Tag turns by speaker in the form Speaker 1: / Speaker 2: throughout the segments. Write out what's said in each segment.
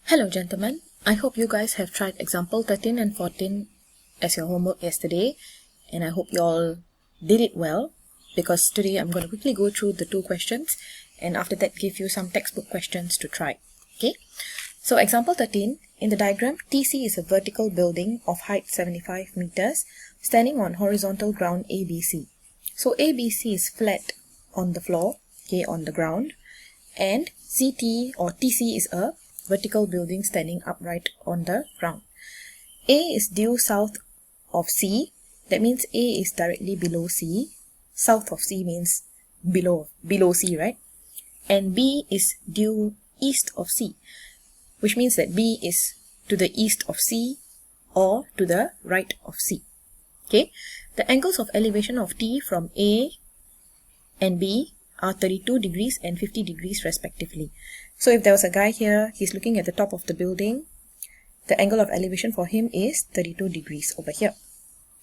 Speaker 1: Hello gentlemen, I hope you guys have tried example 13 and 14 as your homework yesterday, and I hope you all did it well, because today I'm going to quickly go through the two questions and after that give you some textbook questions to try. Okay, so example 13, in the diagram TC is a vertical building of height 75 meters standing on horizontal ground ABC. So ABC is flat on the floor, okay, on the ground, and CT or TC is a vertical building standing upright on the ground. A is due south of C. That means A is directly below C. South of C means below C, right? And B is due east of C, which means that B is to the east of C or to the right of C. Okay, the angles of elevation of T from A and B are 32 degrees and 50 degrees respectively. So if there was a guy here, he's looking at the top of the building, the angle of elevation for him is 32 degrees over here.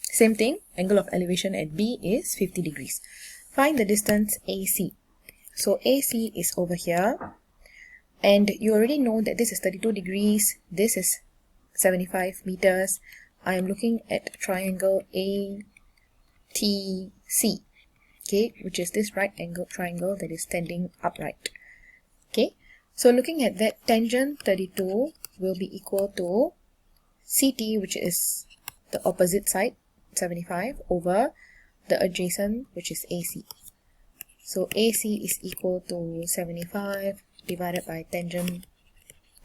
Speaker 1: Same thing, angle of elevation at B is 50 degrees. Find the distance AC. So AC is over here, and you already know that this is 32 degrees, this is 75 meters. I am looking at triangle ATC, okay, which is this right angle triangle that is standing upright. Okay, so looking at that, tangent 32 will be equal to CT, which is the opposite side, 75, over the adjacent, which is AC. So AC is equal to 75 divided by tangent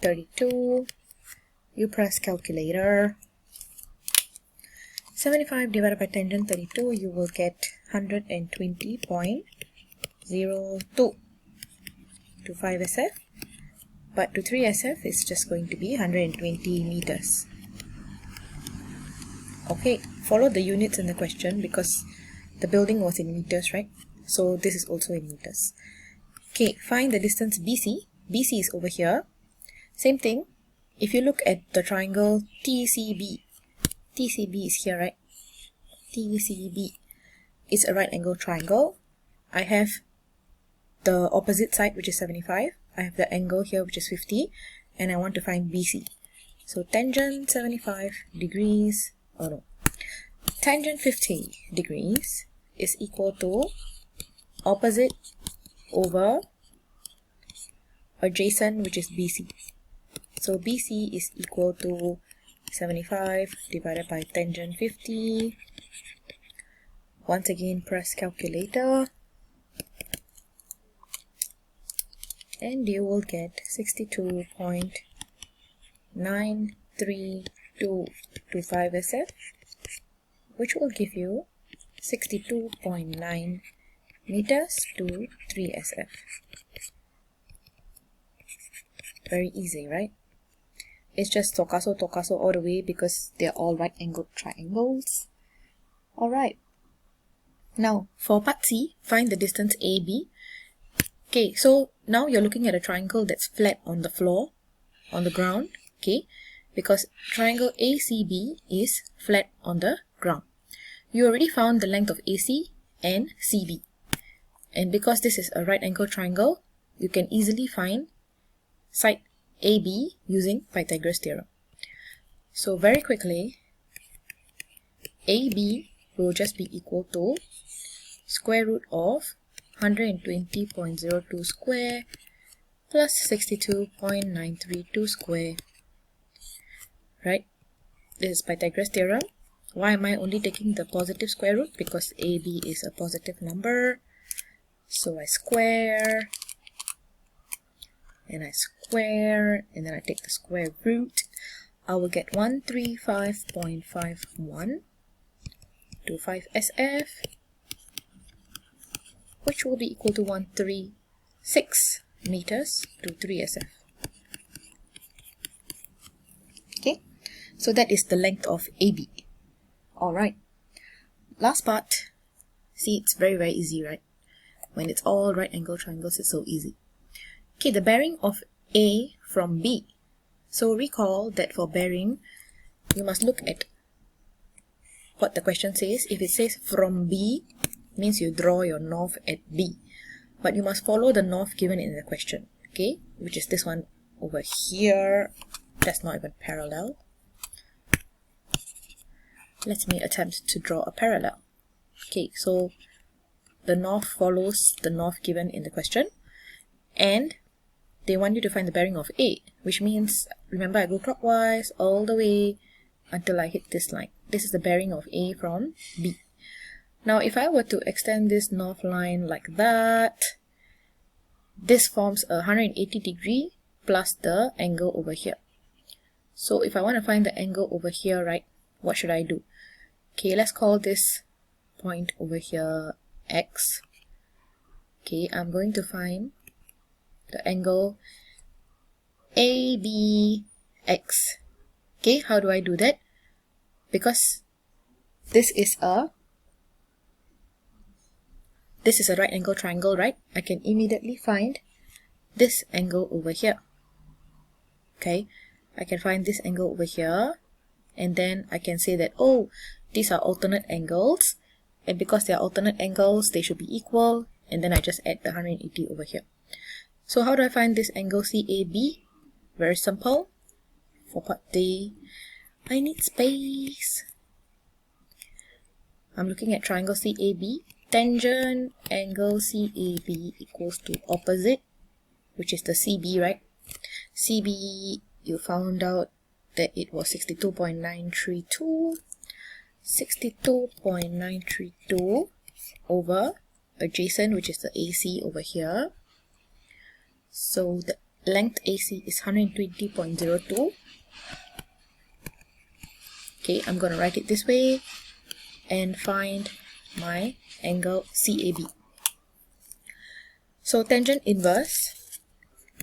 Speaker 1: 32. You press calculator. 75 divided by tangent 32, you will get 120.02 to 5 SF, but to 3 SF it's just going to be 120 meters. Okay, follow the units in the question because the building was in meters, right? So this is also in meters. Okay, find the distance BC. BC is over here. Same thing, if you look at the triangle TCB, TCB is here, right? TCB is a right angle triangle. I have the opposite side, which is 75. I have the angle here, which is 50, and I want to find BC. So tangent 75 degrees, tangent 50 degrees is equal to opposite over adjacent, which is BC. So BC is equal to 75 divided by tangent 50. Once again, press calculator, and you will get 62.93225 SF, which will give you 62.9 meters to 3 SF. Very easy, right? It's just tokaso all the way because they're all right angled triangles. Alright. Now, for part C, find the distance AB. Okay, so now you're looking at a triangle that's flat on the floor, on the ground, okay, because triangle ACB is flat on the ground. You already found the length of AC and CB. And because this is a right angle triangle, you can easily find side AB using Pythagoras Theorem. So very quickly, AB will just be equal to square root of 120.02 square plus 62.932 square, right? This is Pythagoras Theorem. Why am I only taking the positive square root? Because AB is a positive number. So I square, and I square, and then I take the square root. I will get 135.51 to 5 SF, which will be equal to 136 meters to 3 SF. Okay, so that is the length of AB. Alright, last part. See, it's very easy, right? When it's all right angle triangles, it's so easy. Okay, the bearing of A from B. So recall that for bearing, you must look at what the question says. If it says from B, means you draw your north at B. But you must follow the north given in the question, okay, which is this one over here. That's not even parallel. Let me attempt to draw a parallel. Okay, so the north follows the north given in the question, and they want you to find the bearing of A, which means, remember, I go clockwise all the way until I hit this line. This is the bearing of A from B. Now, if I were to extend this north line like that, this forms a 180 degree plus the angle over here. So if I want to find the angle over here, right, what should I do? Okay, let's call this point over here X. Okay, I'm going to find the angle ABX. Okay, how do I do that? Because this is a right angle triangle, right? I can immediately find this angle over here. Okay, I can find this angle over here, and then I can say that, oh, these are alternate angles, and because they are alternate angles, they should be equal, and then I just add the 180 over here. So how do I find this angle CAB? Very simple. For part D, I need space. I'm looking at triangle CAB. Tangent angle CAB equals to opposite, which is the CB, right? CB, you found out that it was 62.932. 62.932 over adjacent, which is the AC over here. So the length AC is 120.02. Okay, I'm going to write it this way and find my angle CAB. So tangent inverse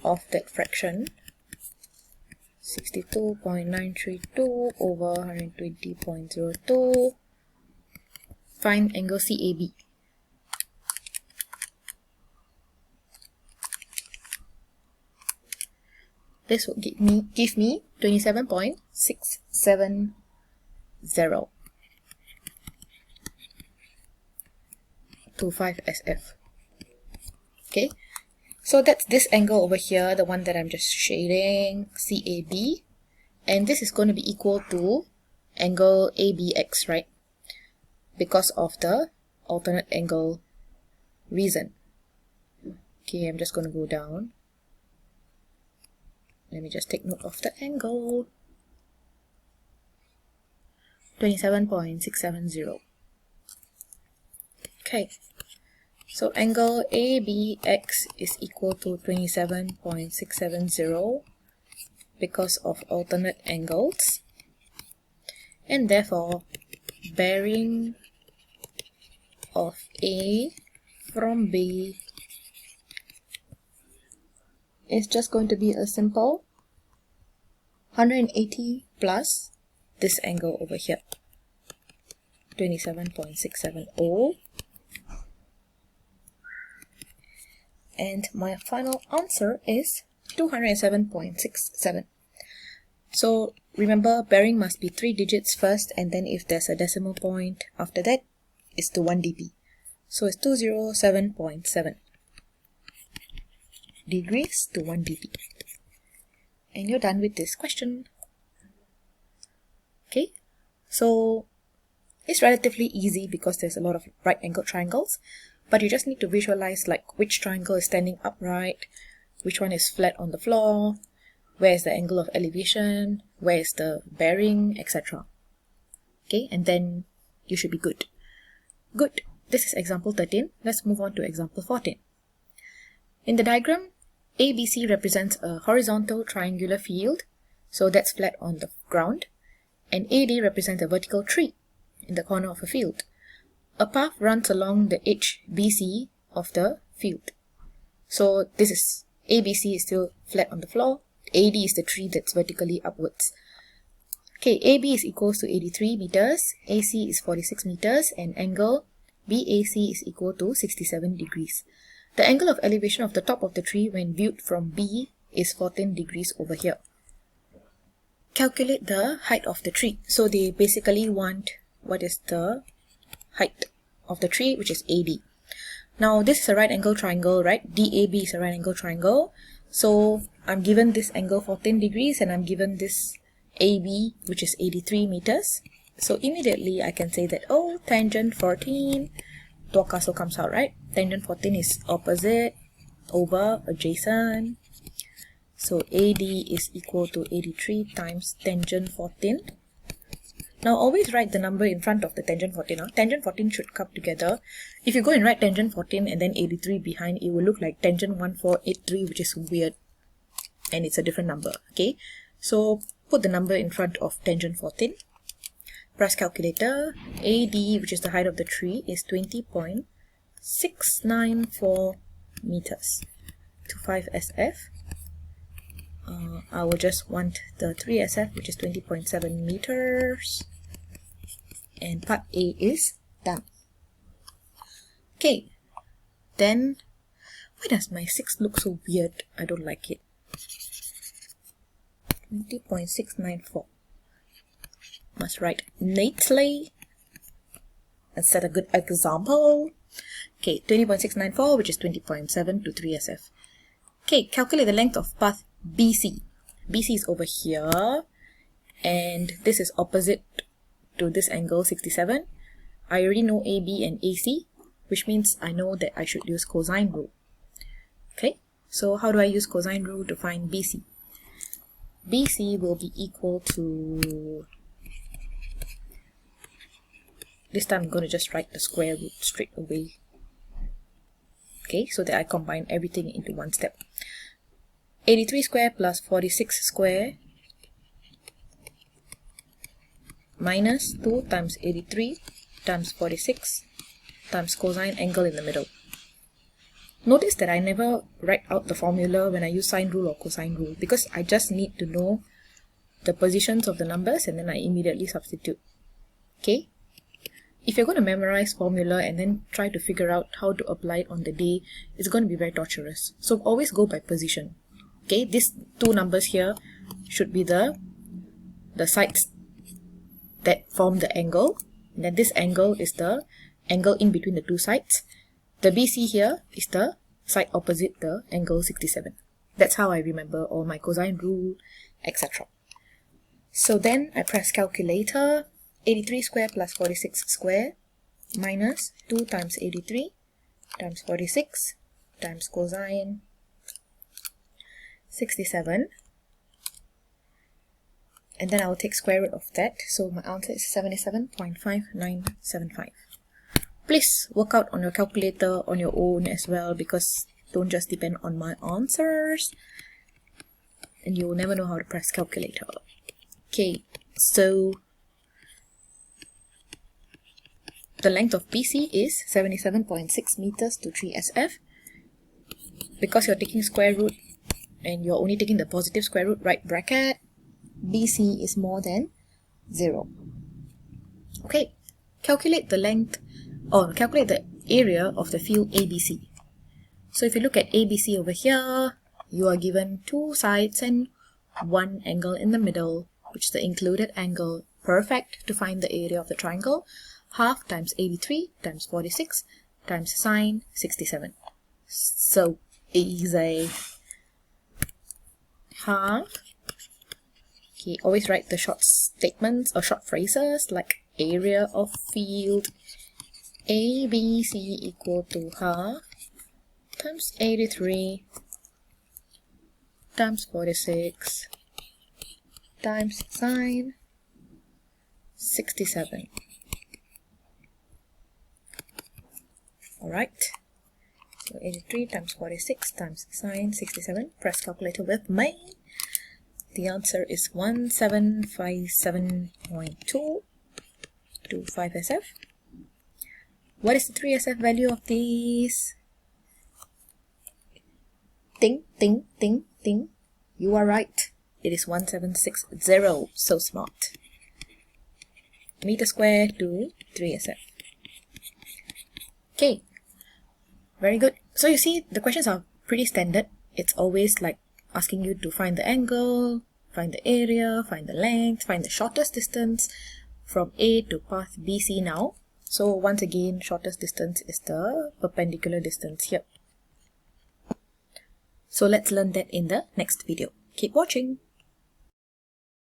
Speaker 1: of that fraction, 62.932 over 120.02, find angle CAB. This will give me 27.670. to 5 SF. Okay, so that's this angle over here, the one that I'm just shading, CAB, and this is going to be equal to angle ABX, right? Because of the alternate angle reason. Okay, I'm just going to go down. Let me just take note of the angle. 27.670. Okay, so angle ABX is equal to 27.670 because of alternate angles, and therefore bearing of A from B is just going to be a simple 180 plus this angle over here, 27.670. And my final answer is 207.67. So remember, bearing must be 3 digits first, and then if there's a decimal point after that, it's to 1 dp. So it's 207.7 degrees to 1 dp. And you're done with this question. Okay, so it's relatively easy because there's a lot of right angle triangles, but you just need to visualize like which triangle is standing upright, which one is flat on the floor, where is the angle of elevation, where is the bearing, etc. Okay, and then you should be good. Good. This is example 13. Let's move on to example 14. In the diagram, ABC represents a horizontal triangular field, so that's flat on the ground, and AD represents a vertical tree in the corner of a field. A path runs along the edge BC of the field. So this is ABC is still flat on the floor, AD is the tree that's vertically upwards. Okay, AB is equals to 83 meters, AC is 46 meters, and angle BAC is equal to 67 degrees. The angle of elevation of the top of the tree when viewed from B is 14 degrees over here. Calculate the height of the tree. So they basically want what is the height of the tree, which is AD. Now this is a right angle triangle, right? DAB is a right angle triangle. So I'm given this angle 14 degrees and I'm given this AB, which is 83 meters. So immediately I can say that, oh, tangent 14, Tuakaso comes out, right? Tangent 14 is opposite over adjacent. So AD is equal to 83 times tangent 14. Now always write the number in front of the tangent 14. Huh? Tangent 14 should come together. If you go and write tangent 14 and then 83 behind, it will look like tangent 1483, which is weird. And it's a different number, okay? So put the number in front of tangent 14. Press calculator. AD, which is the height of the tree, is 20.694 meters to 5 SF. I will just want the 3 SF, which is 20.7 meters. And part A is done. Okay, then why does my 6 look so weird? I don't like it. 20.694. Must write neatly and set a good example. Okay, 20.694, which is 20.7 to 3 SF. Okay, calculate the length of path BC. BC is over here, and this is opposite to this angle 67. I already know AB and AC, which means I know that I should use cosine rule. Okay, so how do I use cosine rule to find BC? BC will be equal to, this time I'm going to just write the square root straight away. Okay, so that I combine everything into one step. 83 square plus 46 square minus 2 times 83 times 46 times cosine angle in the middle. Notice that I never write out the formula when I use sine rule or cosine rule, because I just need to know the positions of the numbers and then I immediately substitute. Okay? If you're going to memorize formula and then try to figure out how to apply it on the day, it's going to be very torturous. So always go by position. Okay, these two numbers here should be the sides that form the angle. And then this angle is the angle in between the two sides. The BC here is the side opposite the angle 67. That's how I remember all my cosine rule, etc. So then I press calculator. 83 square plus 46 square minus 2 times 83 times 46 times cosine 67, and then I will take square root of that, so my answer is 77.5975. Please work out on your calculator on your own as well, because don't just depend on my answers and you will never know how to press calculator. Okay, so the length of BC is 77.6 meters to 3 SF. Because you're taking square root and you're only taking the positive square root, right bracket, BC is more than 0. Okay, calculate the length, or calculate the area of the field ABC. So if you look at ABC over here, you are given 2 sides and 1 angle in the middle, which is the included angle. Perfect to find the area of the triangle. Half times 83 times 46 times sine 67. So easy. Half. Okay, always write the short statements or short phrases like area of field ABC equal to half times 83 times 46 times sine 67. Alright, so 83 times 46 times sine 67. Press calculator with me. The answer is 1757.2 to 5 SF. What is the 3 SF value of these? Ting, ting, ting, ting. You are right. It is 1760. So smart. Meter square to 3 SF. Okay. Very good. So you see, the questions are pretty standard. It's always like asking you to find the angle, find the area, find the length, find the shortest distance from A to path BC now. So once again, shortest distance is the perpendicular distance here. So let's learn that in the next video. Keep watching.